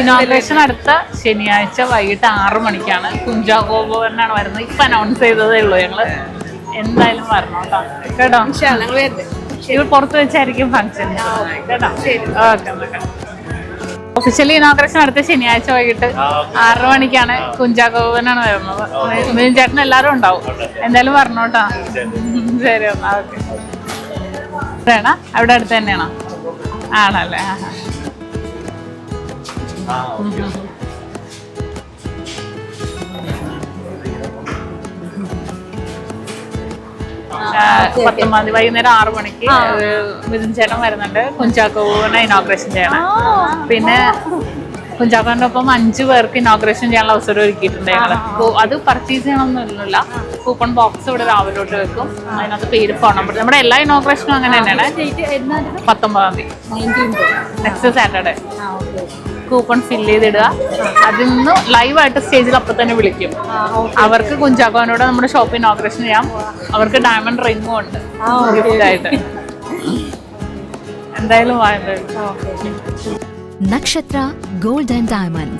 Inauguration അടുത്ത ശനിയാഴ്ച വൈകിട്ട് 6 മണിക്കാണ്. കുഞ്ചാക്കോ ബോബനാണ് വരുന്നത്. ഇപ്പൊ അനൗൺസ് ചെയ്തതേ ഉള്ളൂ. ഞങ്ങള് എന്തായാലും വരണം കേട്ടോ. ഇവർ പുറത്ത് വെച്ചായിരിക്കും ഫംഗ്ഷൻ കേട്ടോ. ഓക്കെ. ഒഫീഷ്യലി ഇനോഗ്രേഷൻ അടുത്ത ശനിയാഴ്ച വൈകിട്ട് 6 മണിക്കാണ്. കുഞ്ചാക്കോ ബോബനാണ് വരുന്നത്. മിഥുൻ ചേട്ടൻ എല്ലാവരും ഉണ്ടാവും. എന്തായാലും വരണോട്ടാ. ശരി എന്നാ. ഓക്കെ. വേണോ? അവിടെ അടുത്ത് തന്നെയാണോ? ആണല്ലേ. 19 തീയതി വൈകുന്നേരം 6 മണിക്ക് മിഥുൻ ചേട്ടൻ വരുന്നുണ്ട്. കുഞ്ചാക്കോ ബോബനെ ഇനോഗ്രേഷൻ ചെയ്യണം. പിന്നെ കുഞ്ചാക്കോന്റെ ഒപ്പം 5 പേർക്ക് ഇനോഗ്രേഷൻ ചെയ്യാനുള്ള അവസരം ഒരുക്കിയിട്ടുണ്ട് ഞങ്ങള്. അത് പർച്ചേസ് ചെയ്യണമെന്നൊന്നുമില്ല. കൂപ്പൺ ബോക്സ് ഇവിടെ രാവിലെ തൊട്ട് വെക്കും. അതിനകത്ത് പേര്, ഫോൺ നമ്പർ. നമ്മുടെ എല്ലാ ഇനോഗ്രേഷനും അങ്ങനെ തന്നെയാണ്. 19 തീയതി നെക്സ്റ്റ് സാറ്റർഡേ. കൂപ്പൺ ഫില്ല് ചെയ്തിടുക. അതിൽ നിന്ന് ലൈവായിട്ട് സ്റ്റേജിൽ അപ്പം തന്നെ വിളിക്കും. അവർക്ക് കുഞ്ചാക്കോനോട് നമ്മുടെ ഷോപ്പ് ഇനോഗ്രേഷൻ ചെയ്യാം. അവർക്ക് ഡയമണ്ട് റിങ്ങും ഉണ്ട് ഗിഫ്റ്റായിട്ട്. എന്തായാലും നക്ഷത്ര ഗോൾഡ് ആൻഡ് ഡയമണ്ട്സ്.